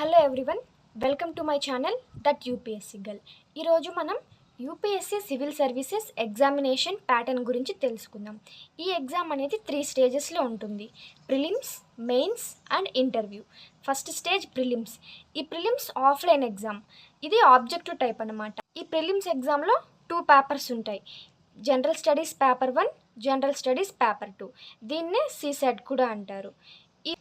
Hello everyone, welcome to my channel that UPSC girl. ఈరోజు మనం UPSC civil services examination pattern గురించి తెలుసుకుందాం. ఈ ఎగ్జామ్ అనేది 3 స్టేజెస్లో ఉంటుంది: prelims, mains and interview. First stage prelims. ఈ ప్రిలిమ్స్ ఆఫ్లైన్ ఎగ్జామ్. ఇది ఆబ్జెక్టివ్ టైప్ అన్నమాట. ఈ ప్రిలిమ్స్ ఎగ్జామ్లో 2 పేపర్స్ ఉంటాయి: general studies paper 1, general studies paper 2. దీన్నే సీసెట్ కూడా అంటారు.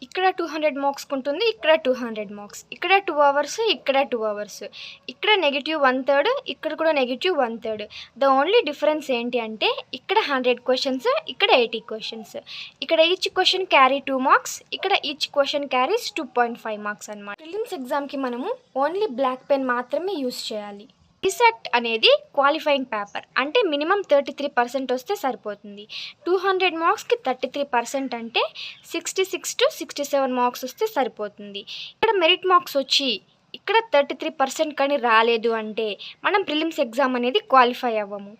ఇక్కడ 200 మార్క్స్ ఉంటుంది, ఇక్కడ 200 మార్క్స్, ఇక్కడ 2 అవర్స్, ఇక్కడ 2 అవర్స్, ఇక్కడ -1/3, ఇక్కడ కూడా -1/3. ద ఓన్లీ డిఫరెన్స్ ఏంటి అంటే ఇక్కడ 100 క్వశ్చన్స్, ఇక్కడ 80 క్వశ్చన్స్. ఇక్కడ ఈచ్ క్వశ్చన్ క్యారీ 2 మార్క్స్, ఇక్కడ ఈచ్ క్వశ్చన్ క్యారీస్ 2.5 మార్క్స్ అనమాట. ప్రిలిమ్స్ ఎగ్జామ్కి మనము ఓన్లీ బ్లాక్ పెన్ మాత్రమే యూస్ చేయాలి. సీసెట్ అనేది క్వాలిఫైయింగ్ పేపర్, అంటే మినిమం 33% వస్తే సరిపోతుంది. 200 మార్క్స్కి 33% అంటే 66 to 67 మార్క్స్ వస్తే సరిపోతుంది. ఇక్కడ మెరిట్ మార్క్స్ వచ్చి ఇక్కడ 33% కానీ రాలేదు అంటే మనం ప్రిలిమ్స్ ఎగ్జామ్ అనేది క్వాలిఫై అవ్వము.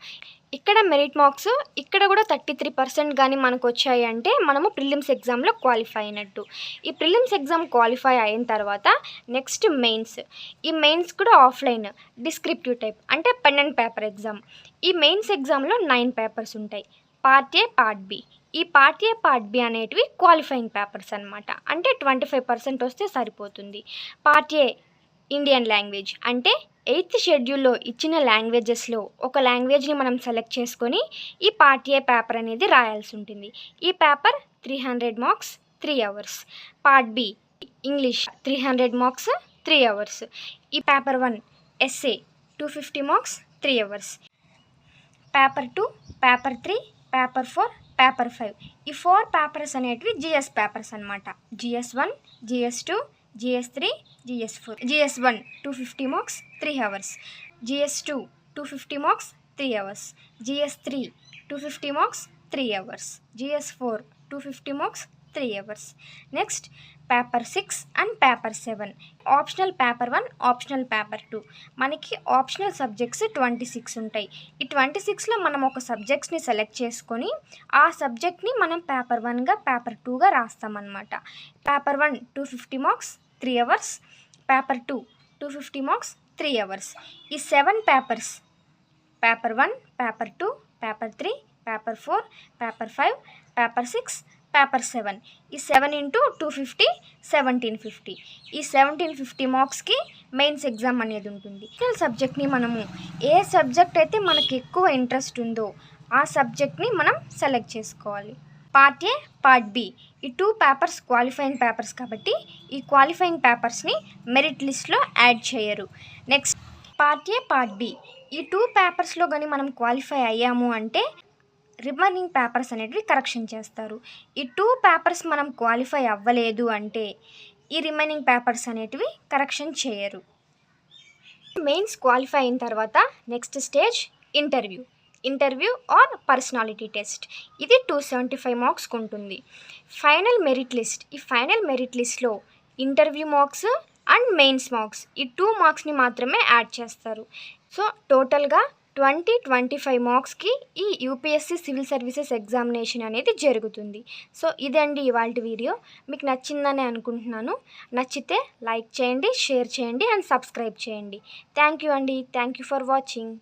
ఇక్కడ మెరిట్ మార్క్స్ ఇక్కడ కూడా 33% కానీ మనకు వచ్చాయి అంటే మనము ప్రిలిమ్స్ ఎగ్జామ్లో క్వాలిఫై అయినట్టు. ఈ ప్రిలిమ్స్ ఎగ్జామ్ క్వాలిఫై అయిన తర్వాత నెక్స్ట్ మెయిన్స్. ఈ మెయిన్స్ కూడా ఆఫ్లైన్ డిస్క్రిప్టివ్ టైప్, అంటే పెండెంట్ పేపర్ ఎగ్జామ్. ఈ మెయిన్స్ ఎగ్జామ్లో 9 పేపర్స్ ఉంటాయి: పార్ట్ ఏ, పార్ట్ బి. ఈ పార్ట్ ఏ, పార్ట్ బి అనేటివి క్వాలిఫైయింగ్ పేపర్స్ అనమాట, అంటే 25% వస్తే సరిపోతుంది. పార్ట్ ఏ ఇండియన్ లాంగ్వేజ్, అంటే 8th షెడ్యూల్లో ఇచ్చిన లాంగ్వేజెస్లో ఒక లాంగ్వేజ్ని మనం సెలెక్ట్ చేసుకొని ఈ పార్ట్ ఏ పేపర్ అనేది రాయాల్సి ఉంటుంది. ఈ paper 300 marks, 3 hours. Part B English 300 marks, 3 hours. ఈ paper 1 SA 250 marks, 3 hours. Paper 2, paper 3, paper 4, paper 5. ఈ 4 పేపర్స్ అనేటివి జిఎస్ పేపర్స్ అనమాట. GS1, GS2, GS3, GS4. GS1 250 marks, 3 hours. GS2 250 marks, 3 hours. GS3 250 marks, 3 hours. GS4 250 marks, 3 hours. Next paper 6 and paper 7. Optional paper 1, optional paper 2. మనకి optional subjects 26 ఉంటాయి. ఈ 26లో మనం ఒక సబ్జెక్ట్స్ని select చేసుకొని ఆ సబ్జెక్ట్ని మనం పేపర్ 1గా, పేపర్ 2గా రాస్తామన్నమాట. Paper 1 250 marks, 3 hours. Paper 2 250 marks, 3 hours. ఈ 7 papers: paper 1, paper 2, paper 3, paper 4, paper 5, paper 6, paper 7. ఈ 7 × 250 1750. ఈ 1750 మార్క్స్కి మెయిన్స్ ఎగ్జామ్ అనేది ఉంటుంది. సబ్జెక్ట్ని మనము ఏ సబ్జెక్ట్ అయితే మనకి ఎక్కువ ఇంట్రెస్ట్ ఉందో ఆ సబ్జెక్ట్ని మనం సెలెక్ట్ చేసుకోవాలి. పార్ట్ ఏ, పార్ట్ బి ఈ 2 పేపర్స్ క్వాలిఫైయింగ్ పేపర్స్ కాబట్టి ఈ క్వాలిఫైయింగ్ పేపర్స్ని మెరిట్ లిస్ట్లో యాడ్ చేయరు. Next part A, part B ఈ 2 పేపర్స్లో కానీ మనం క్వాలిఫై అయ్యాము అంటే రిమైనింగ్ పేపర్స్ అనేటివి కరెక్షన్ చేస్తారు. ఈ 2 పేపర్స్ మనం క్వాలిఫై అవ్వలేదు అంటే ఈ రిమైనింగ్ పేపర్స్ అనేటివి కరెక్షన్ చేయరు. మెయిన్స్ క్వాలిఫై అయిన తర్వాత next stage interview. Interview or personality test. ఇది 275 మార్క్స్కి ఉంటుంది. Final merit list. ఈ ఫైనల్ మెరిట్ లిస్ట్లో interview marks and mains marks ఈ 2 మార్క్స్ని మాత్రమే యాడ్ చేస్తారు. సో టోటల్గా 25 మార్క్స్కి ఈ యూపీఎస్సీ సివిల్ సర్వీసెస్ ఎగ్జామినేషన్ అనేది జరుగుతుంది. సో ఇదండి ఇవాళ వీడియో. మీకు నచ్చిందని అనుకుంటున్నాను. నచ్చితే లైక్ చేయండి, షేర్ చేయండి అండ్ సబ్స్క్రైబ్ చేయండి. థ్యాంక్ యూ అండి. Thank you for watching.